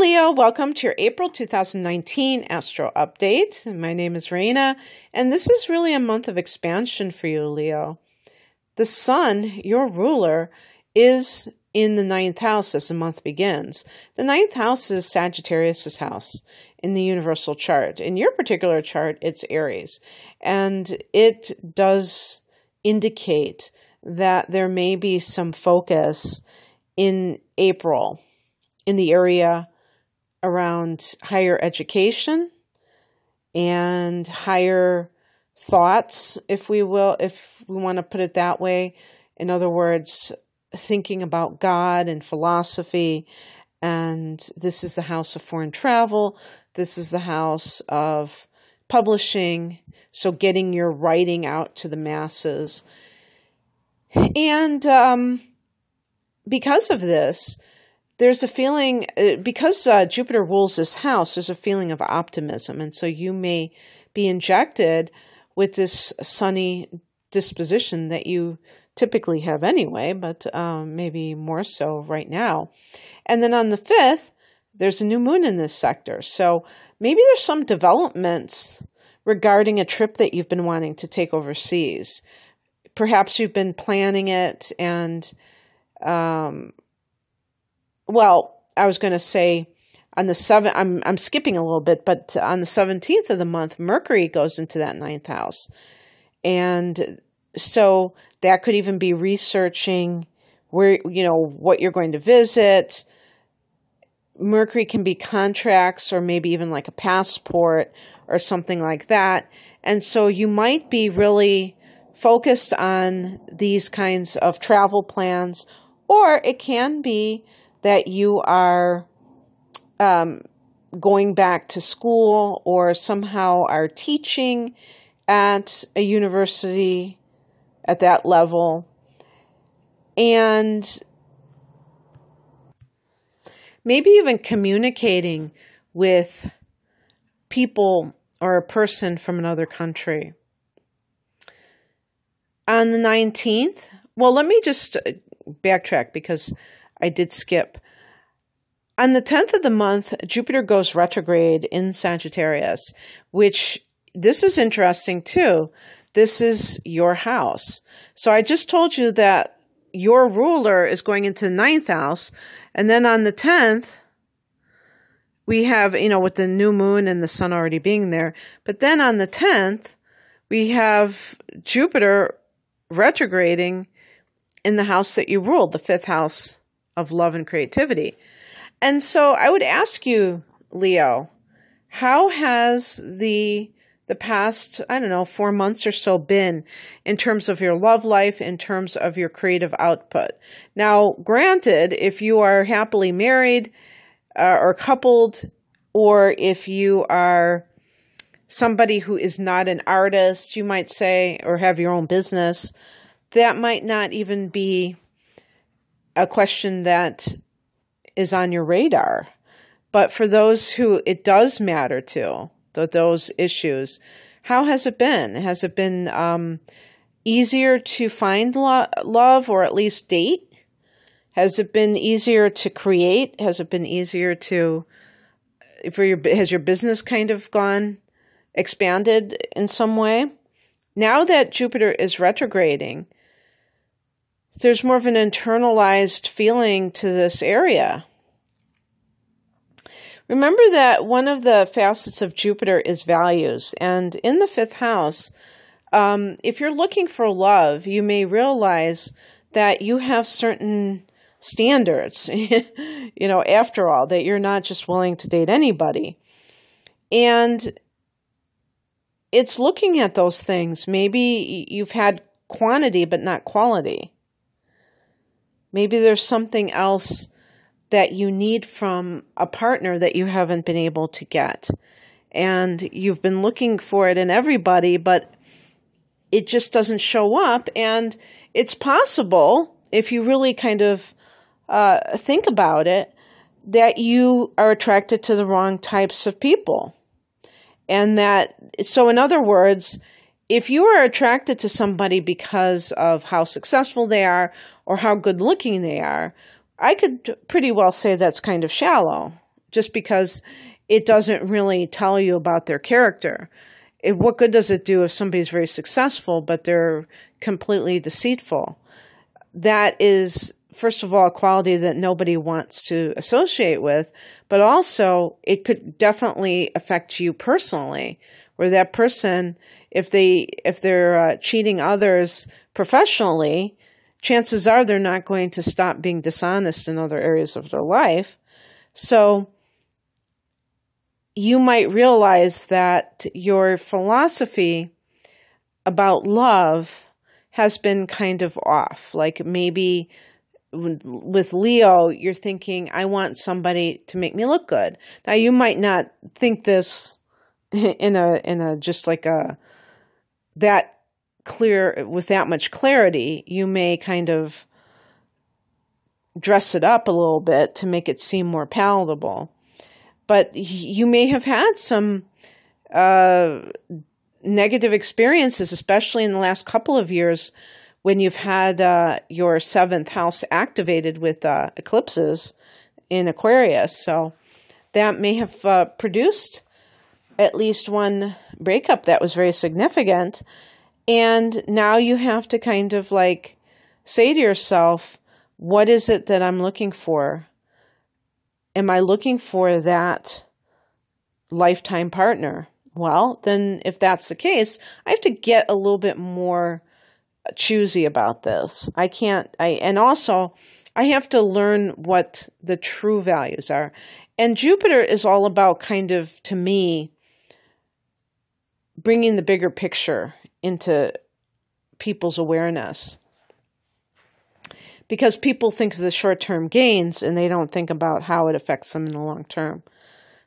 Leo, welcome to your April 2019 Astro Update. My name is Raina, and this is really a month of expansion for you, Leo. The Sun, your ruler, is in the 9th house as the month begins. The 9th house is Sagittarius' house in the universal chart. In your particular chart, it's Aries, and it does indicate that there may be some focus in April in the area around higher education and higher thoughts, if we want to put it that way. In other words, thinking about God and philosophy. And this is the house of foreign travel. This is the house of publishing. So getting your writing out to the masses. And because of this, there's a feeling, because Jupiter rules this house, there's a feeling of optimism. And so you may be injected with this sunny disposition that you typically have anyway, but maybe more so right now. And then on the 5th, there's a new moon in this sector. So maybe there's some developments regarding a trip that you've been wanting to take overseas. Perhaps you've been planning it and well, I was going to say on the 7th, I'm skipping a little bit, but on the 17th of the month, Mercury goes into that 9th house. And so that could even be researching where, what you're going to visit. Mercury can be contracts or maybe even like a passport or something like that. And so you might be really focused on these kinds of travel plans, or it can be that you are going back to school or somehow are teaching at a university at that level. And maybe even communicating with people or a person from another country. On the 19th, well, let me just backtrack because I did skip. On the 10th of the month, Jupiter goes retrograde in Sagittarius, which this is interesting too. This is your house. So I just told you that your ruler is going into the 9th house. And then on the 10th, we have, with the new moon and the sun already being there. But then on the 10th, we have Jupiter retrograding in the house that you ruled, the 5th house of love and creativity. And so I would ask you, Leo, how has the past, 4 months or so been in terms of your love life, in terms of your creative output? Now, granted, if you are happily married or coupled, or if you are somebody who is not an artist, you might say, or have your own business, that might not even be a question that is on your radar. But for those who it does matter to, those issues, how has it been? Has it been easier to find love or at least date? Has it been easier to create? Has it been easier to, has your business kind of expanded in some way? Now that Jupiter is retrograding, there's more of an internalized feeling to this area. Remember that one of the facets of Jupiter is values. And in the 5th house, if you're looking for love, you may realize that you have certain standards, after all, that you're not just willing to date anybody. And it's looking at those things. Maybe you've had quantity, but not quality. Maybe there's something else that you need from a partner that you haven't been able to get. And you've been looking for it in everybody, but it just doesn't show up. And it's possible, if you really kind of think about it, that you are attracted to the wrong types of people. And so in other words, if you are attracted to somebody because of how successful they are or how good looking they are, I could pretty well say that's kind of shallow just because it doesn't really tell you about their character. What good does it do if somebody's very successful, but they're completely deceitful? That is, first of all, a quality that nobody wants to associate with, but also it could definitely affect you personally, where that person, if they're cheating others professionally, chances are they're not going to stop being dishonest in other areas of their life. So you might realize that your philosophy about love has been kind of off. Like maybe with Leo, you're thinking, I want somebody to make me look good. Now, you might not think this in a just like a that clear, with that much clarity. You may kind of dress it up a little bit to make it seem more palatable. But you may have had some negative experiences, especially in the last couple of years, when you've had your 7th house activated with eclipses in Aquarius. So that may have produced at least one breakup that was very significant. And now you have to kind of like say to yourself, what is it that I'm looking for? Am I looking for that lifetime partner? Well, then if that's the case, I have to get a little bit more choosy about this. And also I have to learn what the true values are. And Jupiter is all about kind of, to me, bringing the bigger picture into people's awareness. Because people think of the short-term gains and they don't think about how it affects them in the long term.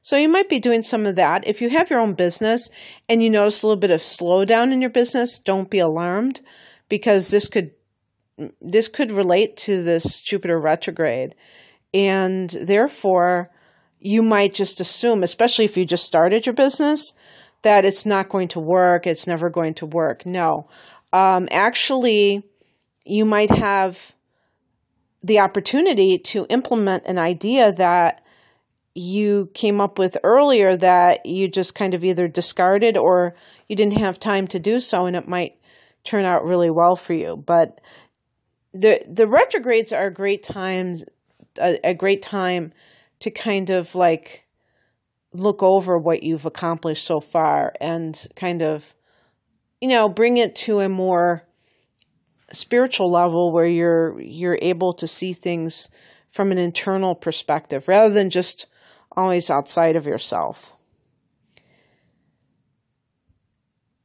So you might be doing some of that. If you have your own business and you notice a little bit of slowdown in your business, don't be alarmed, because this could relate to this Jupiter retrograde. And therefore, you might just assume, especially if you just started your business, that it's not going to work, it's never going to work. No. Actually, you might have the opportunity to implement an idea that you came up with earlier that you just kind of either discarded or you didn't have time to do so, and it might turn out really well for you. But the retrogrades are a great time to kind of like look over what you've accomplished so far and kind of, bring it to a more spiritual level where you're able to see things from an internal perspective rather than just always outside of yourself.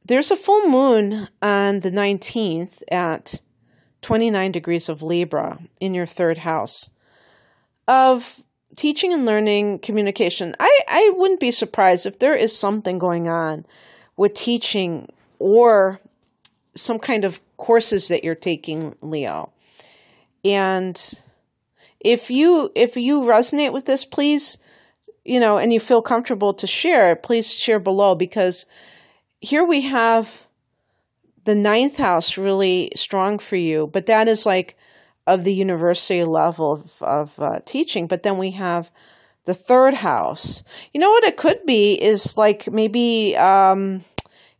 There's a full moon on the 19th at 29 degrees of Libra in your 3rd house of teaching and learning, communication. I wouldn't be surprised if there is something going on with teaching or some kind of courses that you're taking, Leo. And if you resonate with this, please, and you feel comfortable to share, please share below, because here we have the 9th house really strong for you, but that is like of the university level of teaching. But then we have the 3rd house. You know what it could be is like maybe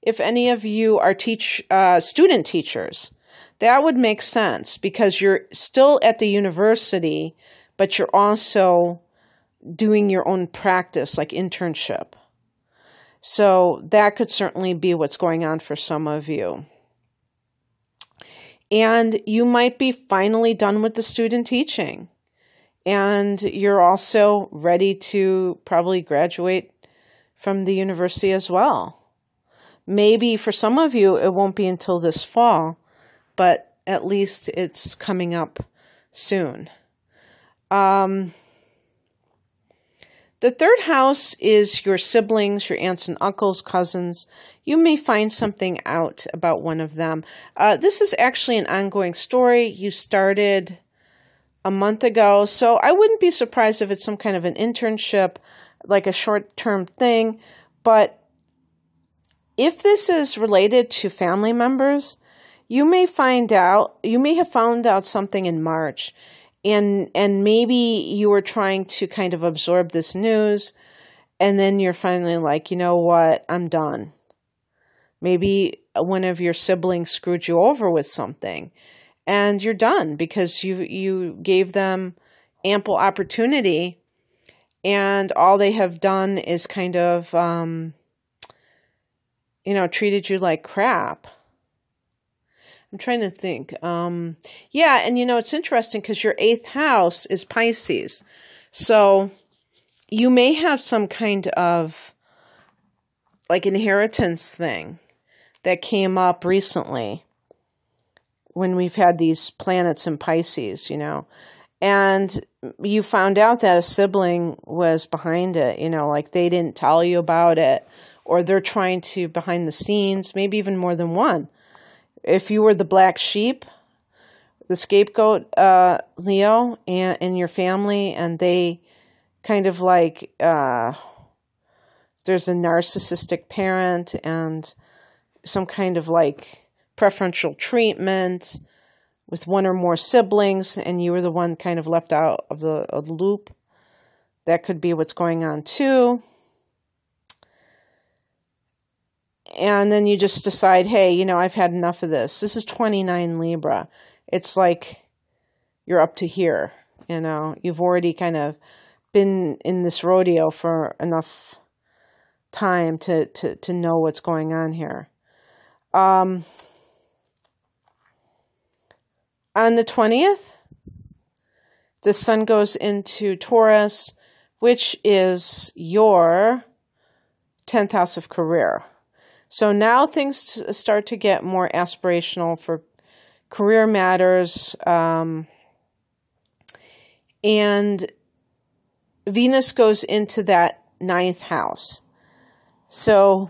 if any of you are student teachers, that would make sense because you're still at the university, but you're also doing your own practice, like internship. So that could certainly be what's going on for some of you. And you might be finally done with the student teaching. And you're also ready to probably graduate from the university as well. Maybe for some of you, it won't be until this fall, but at least it's coming up soon. The 3rd house is your siblings, your aunts and uncles, cousins. You may find something out about one of them. This is actually an ongoing story. You started a month ago, so I wouldn't be surprised if it's some kind of an internship, like a short-term thing. But if this is related to family members, you may have found out something in March. And maybe you were trying to kind of absorb this news, and then you're finally like, you know what, I'm done. Maybe one of your siblings screwed you over with something, and you're done because you gave them ample opportunity, and all they have done is kind of, treated you like crap. I'm trying to think. Yeah, and it's interesting because your 8th house is Pisces. So you may have some kind of like inheritance thing that came up recently when we've had these planets in Pisces, and you found out that a sibling was behind it, like they didn't tell you about it, or they're trying to behind the scenes, maybe even more than one. If you were the black sheep, the scapegoat, Leo, and in your family, and they kind of like, there's a narcissistic parent and some kind of like preferential treatment with one or more siblings, and you were the one kind of left out of the loop. That could be what's going on too. And then you just decide, hey, I've had enough of this. This is 29 Libra. It's like you're up to here, You've already kind of been in this rodeo for enough time to know what's going on here. On the 20th, the sun goes into Taurus, which is your 10th house of career. So now things start to get more aspirational for career matters. And Venus goes into that 9th house. So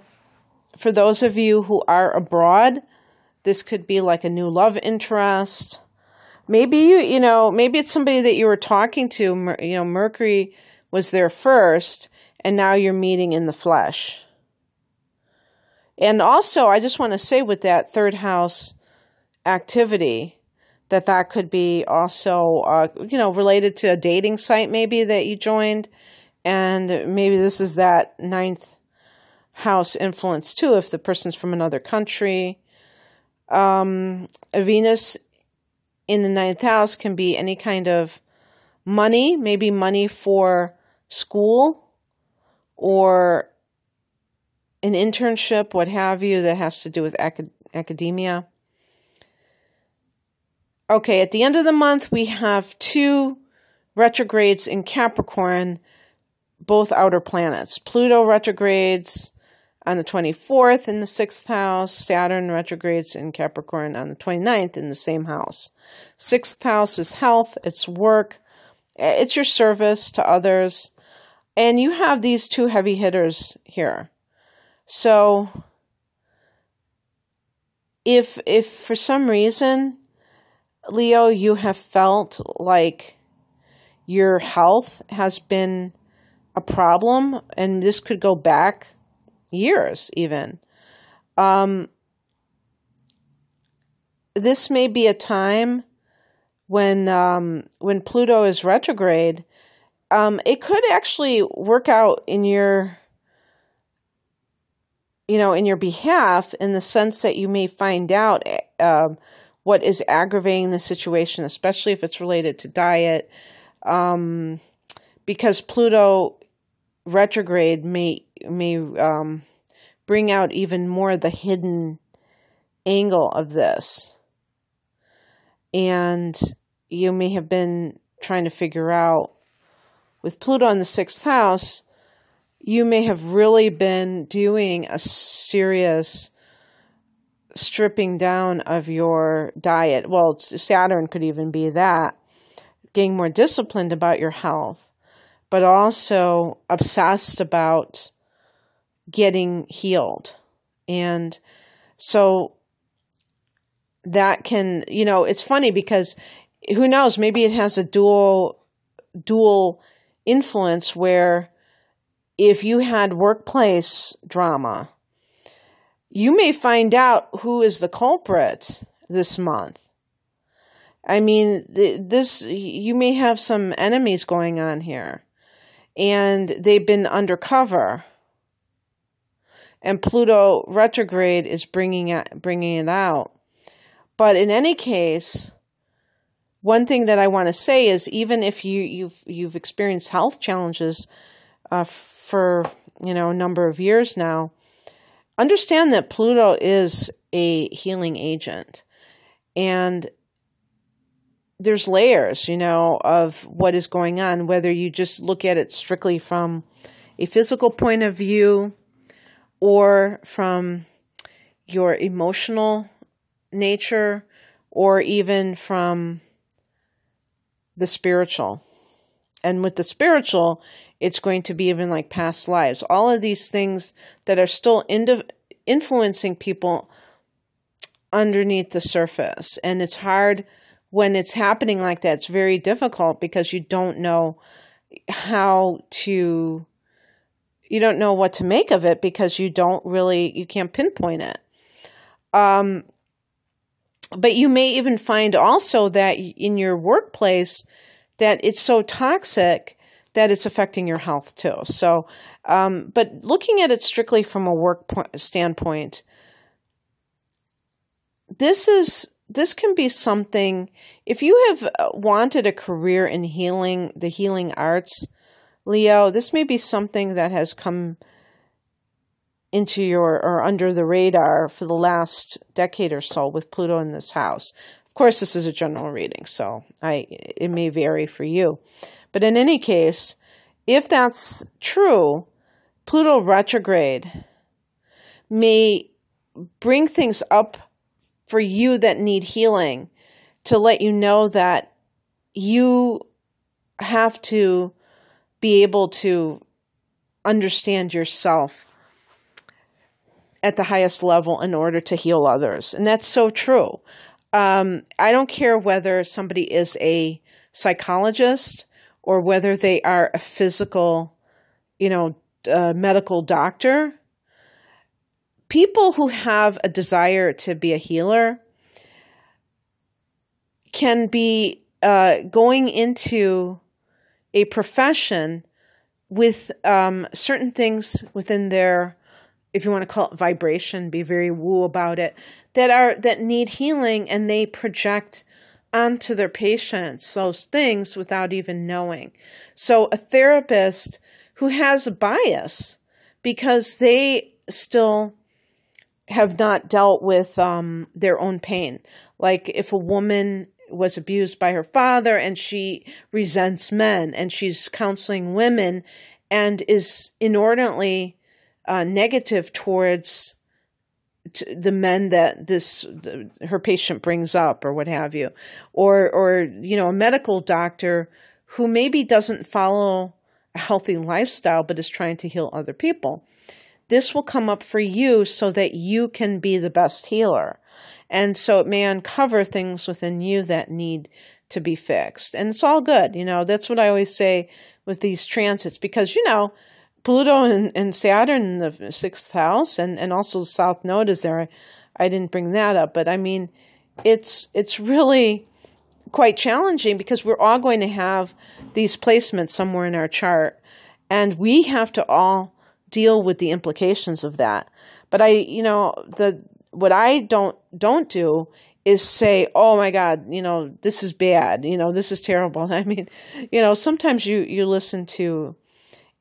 for those of you who are abroad, this could be like a new love interest. Maybe maybe it's somebody that you were talking to, Mercury was there first, and now you're meeting in the flesh. And also, I just want to say with that 3rd house activity, that could be also, related to a dating site maybe that you joined. And maybe this is that 9th house influence too, if the person's from another country. Venus in the 9th house can be any kind of money, maybe money for school or an internship, what have you, that has to do with academia. Okay, at the end of the month, we have 2 retrogrades in Capricorn, both outer planets. Pluto retrogrades on the 24th in the 6th house. Saturn retrogrades in Capricorn on the 29th in the same house. 6th house is health, it's work, it's your service to others. And you have these 2 heavy hitters here. So if for some reason, Leo, you have felt like your health has been a problem, and this could go back years even, this may be a time when Pluto is retrograde. It could actually work out in your behalf, in the sense that you may find out what is aggravating the situation, especially if it's related to diet, because Pluto retrograde may bring out even more the hidden angle of this. And you may have been trying to figure out, with Pluto in the 6th house, you may have really been doing a serious stripping down of your diet. Well, Saturn could even be that. Getting more disciplined about your health, but also obsessed about getting healed. And so that can, it's funny because who knows, maybe it has a dual influence where if you had workplace drama, you may find out who is the culprit this month. I mean, you may have some enemies going on here, and they've been undercover. And Pluto retrograde is bringing it out. But in any case, one thing that I want to say is, even if you've experienced health challenges for a number of years now, understand that Pluto is a healing agent, and there's layers, of what is going on. Whether you just look at it strictly from a physical point of view, or from your emotional nature, or even from the spiritual. And with the spiritual, it's going to be even like past lives. All of these things that are still influencing people underneath the surface. And it's hard when it's happening like that. It's very difficult because you don't know you don't know what to make of it, because you can't pinpoint it. But you may even find also that in your workplace that it's so toxic that it's affecting your health too. So, but looking at it strictly from a work standpoint, this can be something, if you have wanted a career in the healing arts, Leo, this may be something that has come into or under the radar for the last decade or so with Pluto in this house. Of course, this is a general reading, so it may vary for you. But in any case, if that's true, Pluto retrograde may bring things up for you that need healing, to let you know that you have to be able to understand yourself at the highest level in order to heal others. And that's so true. I don't care whether somebody is a psychologist or whether they are a physical, medical doctor. People who have a desire to be a healer can be going into a profession with certain things within their, if you want to call it vibration, be very woo about it, that need healing, and they project onto their patients those things without even knowing. So a therapist who has a bias because they still have not dealt with their own pain. Like if a woman was abused by her father and she resents men, and she's counseling women and is inordinately negative towards the men that her patient brings up, or what have you, or a medical doctor who maybe doesn't follow a healthy lifestyle but is trying to heal other people. This will come up for you so that you can be the best healer. And so it may uncover things within you that need to be fixed. And it's all good. That's what I always say with these transits, because, Pluto and Saturn in the 6th house, and also the South Node is there. I didn't bring that up, but I mean, it's really quite challenging, because we're all going to have these placements somewhere in our chart, and we have to all deal with the implications of that. But what I don't do is say, oh my God, this is bad, this is terrible. I mean, sometimes you listen to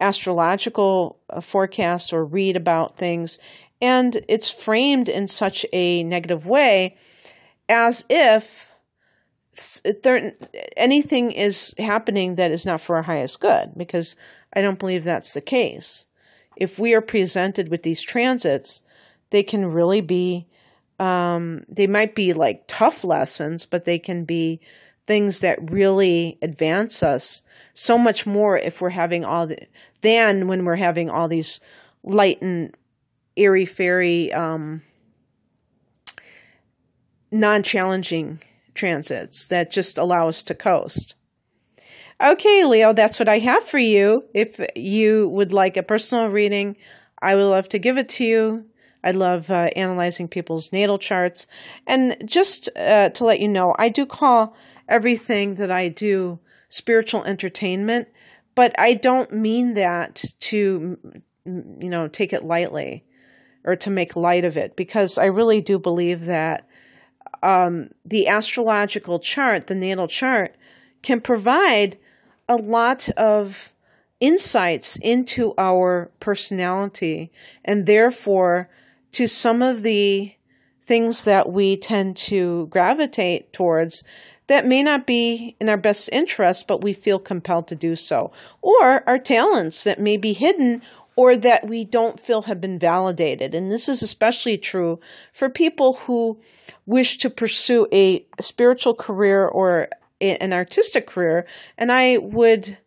astrological forecasts or read about things, and it's framed in such a negative way, as if anything is happening that is not for our highest good, because I don't believe that's the case. If we are presented with these transits, they can really be, they might be like tough lessons, but they can be things that really advance us so much more if we're having than when we're having all these light and airy-fairy, non-challenging transits that just allow us to coast. Okay, Leo, that's what I have for you. If you would like a personal reading, I would love to give it to you. I love analyzing people's natal charts. And just to let you know, I do call everything that I do spiritual entertainment, but I don't mean that to, take it lightly or to make light of it, because I really do believe that the astrological chart, the natal chart, can provide a lot of insights into our personality, and therefore to some of the things that we tend to gravitate towards that may not be in our best interest, but we feel compelled to do so. Or our talents that may be hidden or that we don't feel have been validated. And this is especially true for people who wish to pursue a spiritual career or an artistic career. And I would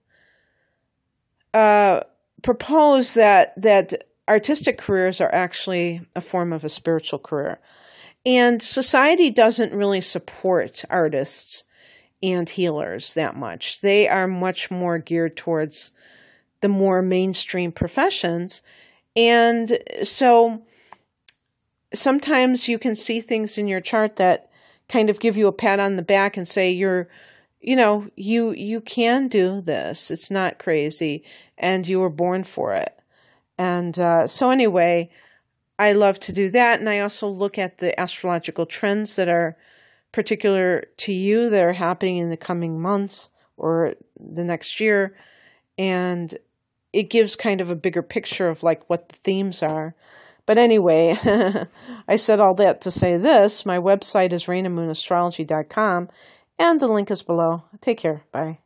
propose that artistic careers are actually a form of a spiritual career. And society doesn't really support artists and healers that much. They are much more geared towards the more mainstream professions. And so sometimes you can see things in your chart that kind of give you a pat on the back and say you can do this. It's not crazy, and you were born for it. And so anyway, I love to do that. And I also look at the astrological trends that are particular to you that are happening in the coming months or the next year. And it gives kind of a bigger picture of like what the themes are. But anyway, I said all that to say this. My website is rainandmoonastrology.com, and the link is below. Take care. Bye.